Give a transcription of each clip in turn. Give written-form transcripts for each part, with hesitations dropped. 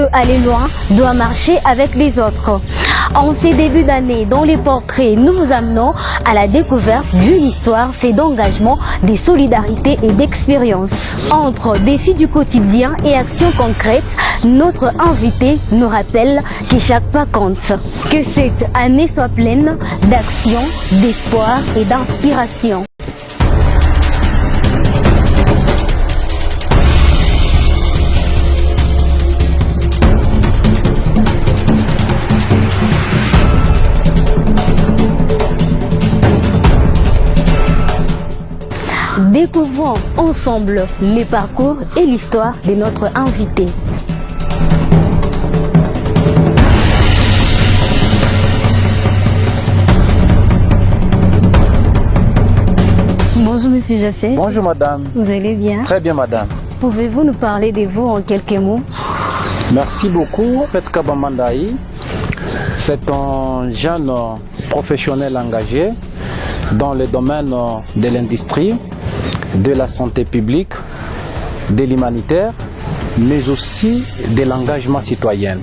veut aller loin doit marcher avec les autres. En ces débuts d'année, dans les portraits, nous vous amenons à la découverte d'une histoire faite d'engagement, de solidarité et d'expérience. Entre défis du quotidien et actions concrètes, notre invité nous rappelle que chaque pas compte. Que cette année soit pleine d'action, d'espoir et d'inspiration. Découvrons ensemble les parcours et l'histoire de notre invité. Bonjour Monsieur Jaffé. Bonjour Madame. Vous allez bien? Très bien Madame. Pouvez-vous nous parler de vous en quelques mots? Merci beaucoup. Petka Bamandaï, c'est un jeune professionnel engagé dans le domaine de l'industrie, de la santé publique, de l'humanitaire, mais aussi de l'engagement citoyen.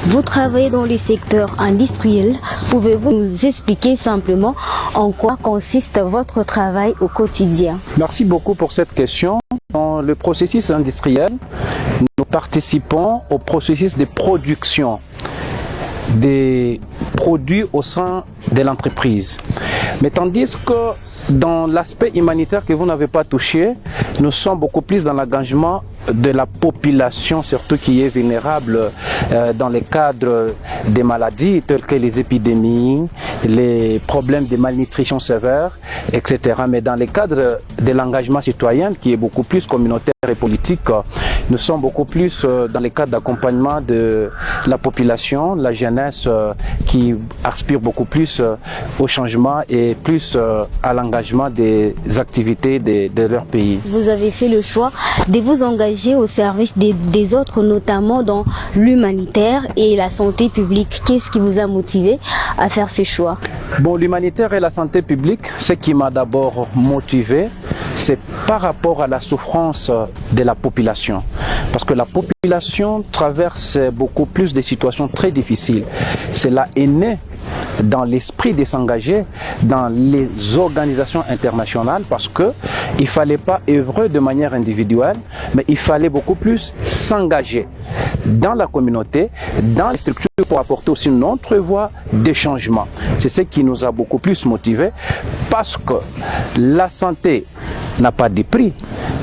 Vous travaillez dans les secteurs industriels. Pouvez-vous nous expliquer simplement en quoi consiste votre travail au quotidien? Merci beaucoup pour cette question. Dans le processus industriel, nous participons au processus de production des produits au sein de l'entreprise. Mais tandis que dans l'aspect humanitaire que vous n'avez pas touché, nous sommes beaucoup plus dans l'engagement de la population, surtout qui est vulnérable dans le cadre des maladies telles que les épidémies, les problèmes de malnutrition sévère, etc. Mais dans le cadre de l'engagement citoyen qui est beaucoup plus communautaire et politique, nous sommes beaucoup plus dans le cadre d'accompagnement de la population, la jeunesse qui aspire beaucoup plus au changement et plus à l'engagement des activités de leur pays. Vous avez fait le choix de vous engager au service des autres, notamment dans l'humanitaire et la santé publique. Qu'est-ce qui vous a motivé à faire ce choix? Bon, l'humanitaire et la santé publique, ce qui m'a d'abord motivé, c'est par rapport à la souffrance de la population. Parce que la population traverse beaucoup plus de situations très difficiles. Cela est né dans l'esprit de s'engager dans les organisations internationales parce que il fallait pas œuvrer de manière individuelle, mais il fallait beaucoup plus s'engager dans la communauté, dans les structures pour apporter aussi notre voie de changement. C'est ce qui nous a beaucoup plus motivés parce que la santé n'a pas de prix.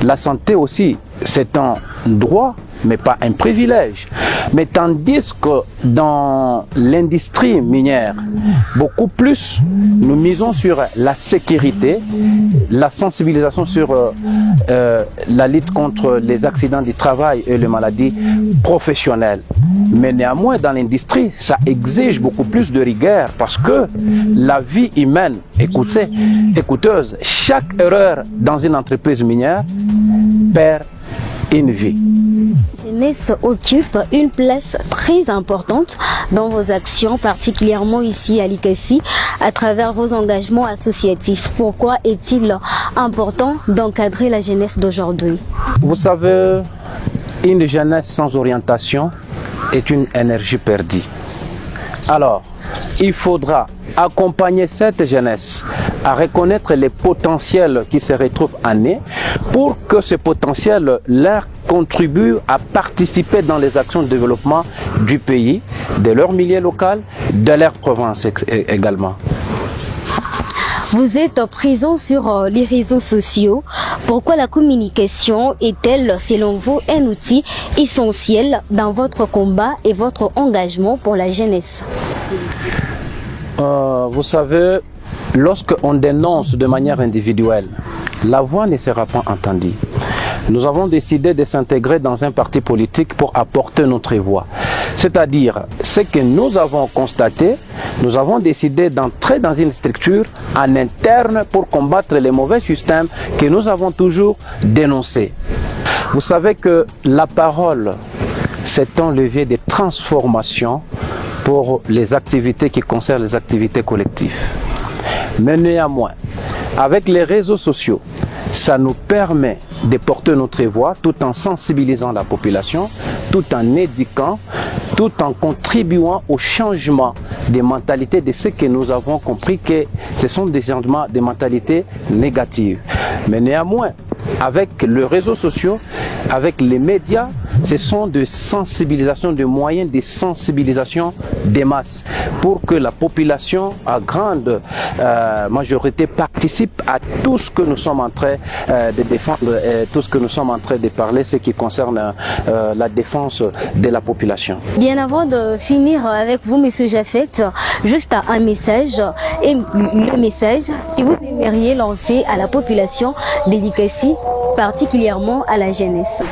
La santé aussi, c'est un droit, mais pas un privilège. Mais tandis que dans l'industrie minière, beaucoup plus, nous misons sur la sécurité, la sensibilisation sur la lutte contre les accidents du travail et les maladies professionnelles. Mais néanmoins, dans l'industrie, ça exige beaucoup plus de rigueur parce que la vie humaine, écouteuse, chaque erreur dans une entreprise minière perd une vie. La jeunesse occupe une place très importante dans vos actions, particulièrement ici à l'ICACI, à travers vos engagements associatifs. Pourquoi est-il important d'encadrer la jeunesse d'aujourd'hui? Vous savez, une jeunesse sans orientation est une énergie perdue. Alors, il faudra accompagner cette jeunesse à reconnaître les potentiels qui se retrouvent en eux pour que ce potentiel leur contribue à participer dans les actions de développement du pays, de leur milieu local, de leur province également. Vous êtes présent sur les réseaux sociaux. Pourquoi la communication est-elle, selon vous, un outil essentiel dans votre combat et votre engagement pour la jeunesse? Vous savez, lorsqu'on dénonce de manière individuelle, la voix ne sera pas entendue. Nous avons décidé de s'intégrer dans un parti politique pour apporter notre voix. C'est-à-dire, ce que nous avons constaté, nous avons décidé d'entrer dans une structure en interne pour combattre les mauvais systèmes que nous avons toujours dénoncés. Vous savez que la parole, c'est un levier de transformation pour les activités qui concernent les activités collectives. Mais néanmoins, avec les réseaux sociaux, ça nous permet de porter notre voix tout en sensibilisant la population, tout en éduquant, tout en contribuant au changement des mentalités de ce que nous avons compris que ce sont des changements des mentalités négatives. Mais néanmoins, avec les réseaux sociaux, avec les médias, ce sont de sensibilisation, de moyens de sensibilisation des masses pour que la population à grande majorité participe à tout ce que nous sommes en train de défendre, tout ce que nous sommes en train de parler, ce qui concerne la défense de la population. Bien avant de finir avec vous, Monsieur Jaffet, juste un message, et le message que vous aimeriez lancer à la population d'Elikassi, particulièrement à la jeunesse.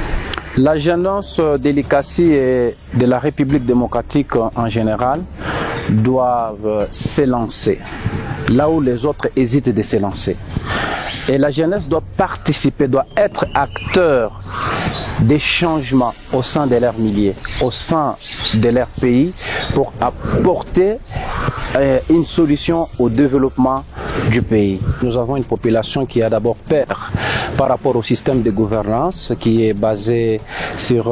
La jeunesse d'Elikassi et de la République démocratique en général doivent s'élancer là où les autres hésitent de s'élancer. Et la jeunesse doit participer, doit être acteur des changements au sein de leur milieu, au sein de leur pays, pour apporter une solution au développement du pays. Nous avons une population qui a d'abord peur par rapport au système de gouvernance qui est basé sur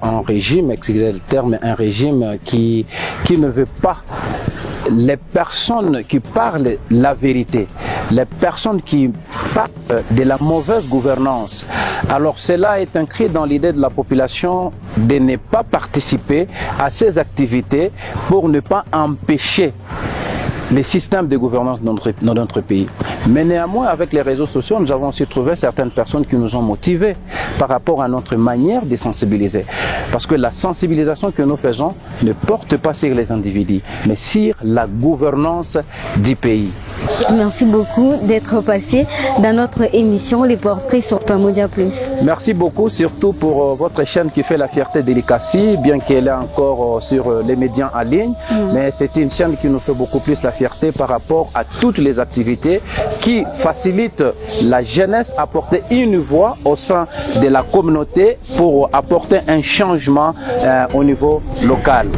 un régime, excusez le terme, un régime qui ne veut pas les personnes qui parlent la vérité, les personnes qui parlent de la mauvaise gouvernance. Alors cela est inscrit dans l'idée de la population de ne pas participer à ces activités pour ne pas empêcher les systèmes de gouvernance dans notre pays. Mais néanmoins, avec les réseaux sociaux, nous avons aussi trouvé certaines personnes qui nous ont motivés par rapport à notre manière de sensibiliser. Parce que la sensibilisation que nous faisons ne porte pas sur les individus, mais sur la gouvernance du pays. Merci beaucoup d'être passé dans notre émission Les Portraits sur Pamodia Plus. Merci beaucoup, surtout pour votre chaîne qui fait la fierté d'Elikassi, bien qu'elle est encore sur les médias en ligne, mais c'est une chaîne qui nous fait beaucoup plus la fierté par rapport à toutes les activités qui facilitent la jeunesse à porter une voix au sein de la communauté pour apporter un changement au niveau local.